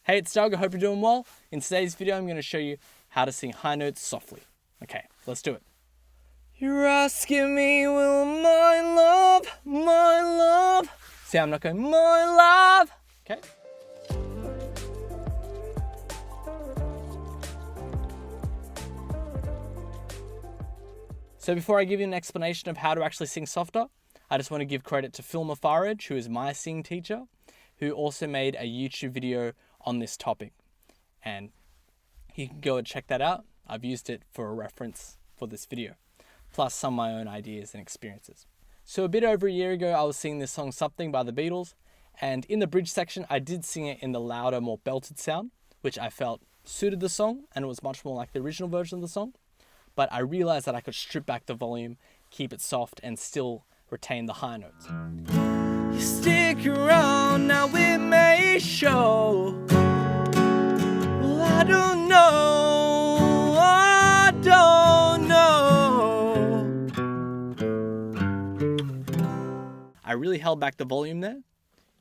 Hey, it's Doug, I hope you're doing well. In today's video, I'm going to show you how to sing high notes softly. Okay, let's do it. You're asking me, will my love. See, I'm not going, my love. Okay. So before I give you an explanation of how to actually sing softer, I just want to give credit to Phil Mafaraj, who is my sing teacher, who also made a YouTube video on this topic. And you can go and check that out. I've used it for a reference for this video, plus some of my own ideas and experiences. So a bit over a year ago, I was singing this song Something by the Beatles, and in the bridge section, I did sing it in the louder, more belted sound, which I felt suited the song, and it was much more like the original version of the song. But I realized that I could strip back the volume, keep it soft, and still retain the high notes. You stick around, now it may show. Well, I don't know, I really held back the volume there.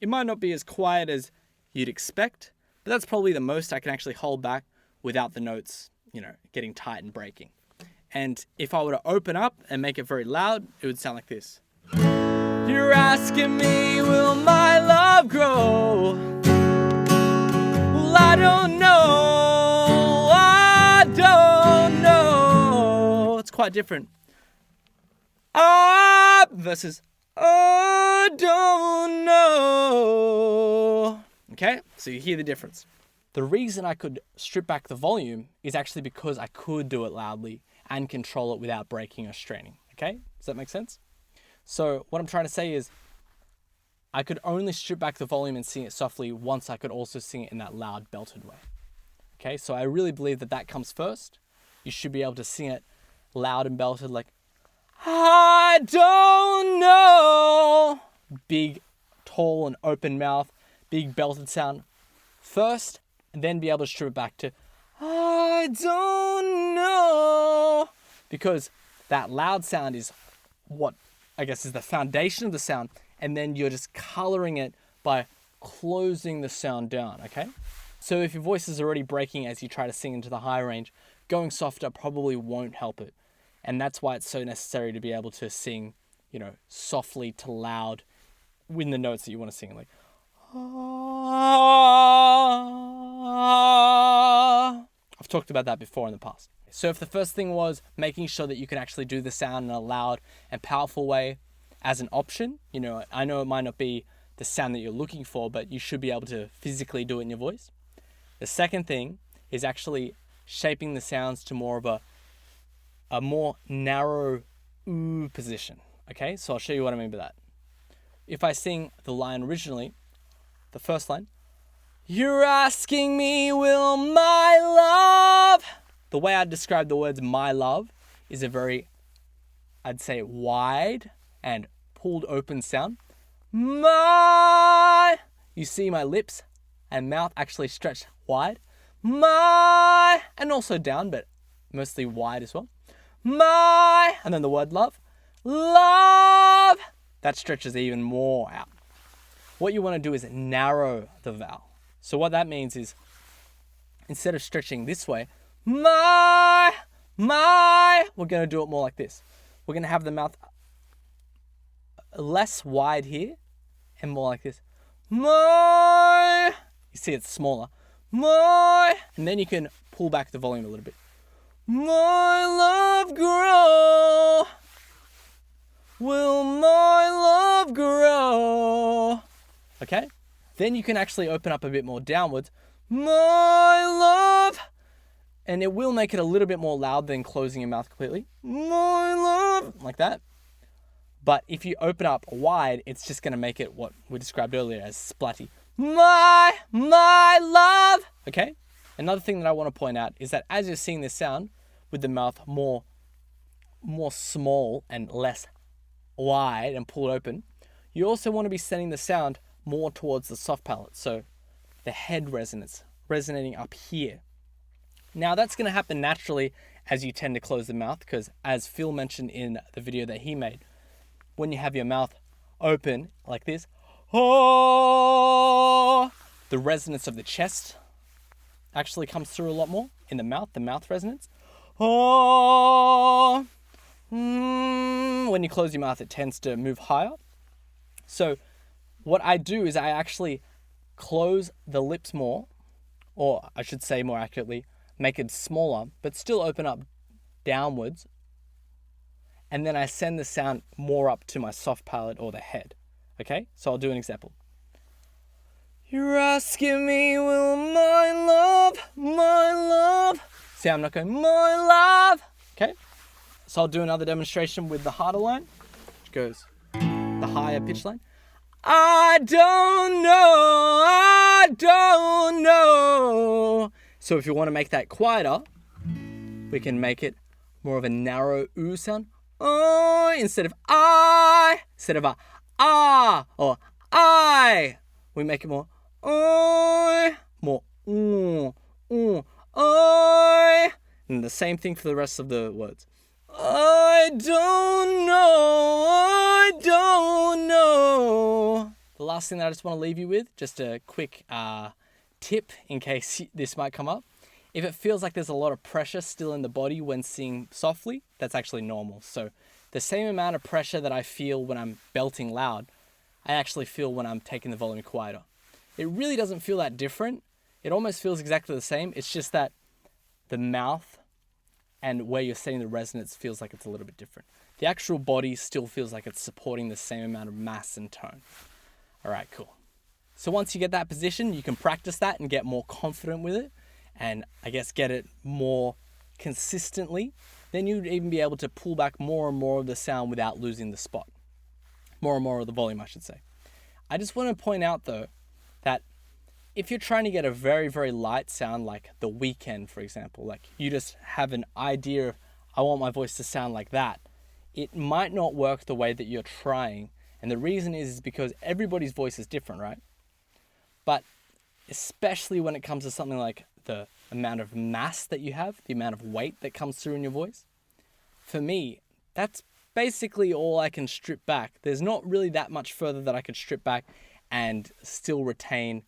It might not be as quiet as you'd expect, but that's probably the most I can actually hold back without the notes, getting tight and breaking. And if I were to open up and make it very loud, it would sound like this. You're asking me, will my love grow? Well, I don't know. It's quite different. Up versus I don't know. Okay, so you hear the difference. The reason I could strip back the volume is actually because I could do it loudly and control it without breaking or straining. Okay, does that make sense? So what I'm trying to say is I could only strip back the volume and sing it softly once I could also sing it in that loud belted way. Okay, so I really believe that comes first. You should be able to sing it loud and belted like, I don't know. Big, tall and open mouth, big belted sound first, and then be able to strip it back to, I don't know. Because that loud sound is what I guess is the foundation of the sound, and then you're just coloring it by closing the sound down, okay? So if your voice is already breaking as you try to sing into the high range, going softer probably won't help it. And that's why it's so necessary to be able to sing, softly to loud in the notes that you want to sing, like, I've talked about that before in the past. So if the first thing was making sure that you can actually do the sound in a loud and powerful way as an option, I know it might not be the sound that you're looking for, but you should be able to physically do it in your voice. The second thing is actually shaping the sounds to more of a more narrow ooh position. Okay, so I'll show you what I mean by that. If I sing the line originally, the first line, you're asking me, will my love? The way I'd describe the words my love is a very, I'd say, wide and pulled open sound. My, you see my lips and mouth actually stretched wide. My, and also down, but mostly wide as well. My, and then the word love. Love, that stretches even more out. What you want to do is narrow the vowel. So what that means is, instead of stretching this way, my, we're going to do it more like this. We're going to have the mouth less wide here and more like this. My, you see it's smaller. My, and then you can pull back the volume a little bit. My love grow. Will my love grow? Okay? Then you can actually open up a bit more downwards. My love. And it will make it a little bit more loud than closing your mouth completely. My love. Like that. But if you open up wide, it's just going to make it what we described earlier as splatty. My love. Okay? Another thing that I want to point out is that as you're seeing this sound with the mouth more small and less wide and pulled open, you also want to be sending the sound more towards the soft palate. So the head resonance, resonating up here. Now that's going to happen naturally as you tend to close the mouth, because as Phil mentioned in the video that he made, when you have your mouth open like this, oh, the resonance of the chest actually comes through a lot more in the mouth resonance. Oh, when you close your mouth, it tends to move higher. So what I do is I actually close the lips more, or I should say more accurately, make it smaller, but still open up downwards. And then I send the sound more up to my soft palate or the head. Okay, so I'll do an example. You're asking me, will my love. See, I'm not going, my love. Okay, so I'll do another demonstration with the harder line, which goes the higher pitch line. I don't know. So if you want to make that quieter, we can make it more of a narrow oo sound. Oh, instead of I, instead of a ah or I, we make it more I, more I. And the same thing for the rest of the words. I don't know. The last thing that I just want to leave you with, just a quick tip in case this might come up. If it feels like there's a lot of pressure still in the body when singing softly, that's actually normal. So the same amount of pressure that I feel when I'm belting loud, I actually feel when I'm taking the volume quieter. It really doesn't feel that different. It almost feels exactly the same. It's just that the mouth and where you're setting the resonance feels like it's a little bit different. The actual body still feels like it's supporting the same amount of mass and tone. All right, cool. So once you get that position, you can practice that and get more confident with it, and I guess get it more consistently. Then you'd even be able to pull back more and more of the sound without losing the spot. More and more of the volume, I should say. I just want to point out though, that if you're trying to get a very, very light sound like The Weeknd, for example, like you just have an idea of, I want my voice to sound like that, it might not work the way that you're trying. And the reason is because everybody's voice is different, right? But especially when it comes to something like the amount of mass that you have, the amount of weight that comes through in your voice, for me, that's basically all I can strip back. There's not really that much further that I could strip back and still retain,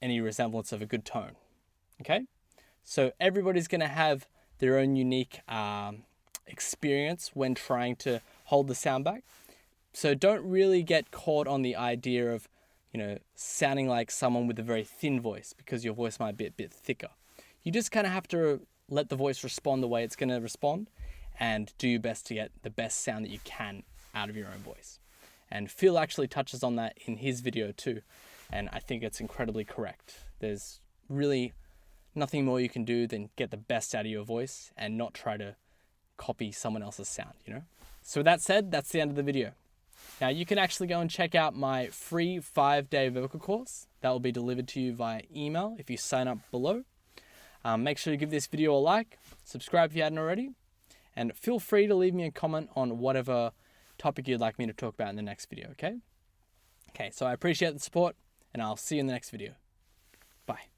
any resemblance of a good tone. Okay? So everybody's going to have their own unique experience when trying to hold the sound back. So don't really get caught on the idea of, sounding like someone with a very thin voice because your voice might be a bit thicker. You just kind of have to let the voice respond the way it's going to respond and do your best to get the best sound that you can out of your own voice. And Phil actually touches on that in his video too. And I think it's incredibly correct. There's really nothing more you can do than get the best out of your voice and not try to copy someone else's sound, So with that said, that's the end of the video. Now you can actually go and check out my free 5-day vocal course that will be delivered to you via email if you sign up below. Make sure you give this video a like, subscribe if you hadn't already, and feel free to leave me a comment on whatever topic you'd like me to talk about in the next video, okay? Okay, so I appreciate the support, and I'll see you in the next video. Bye.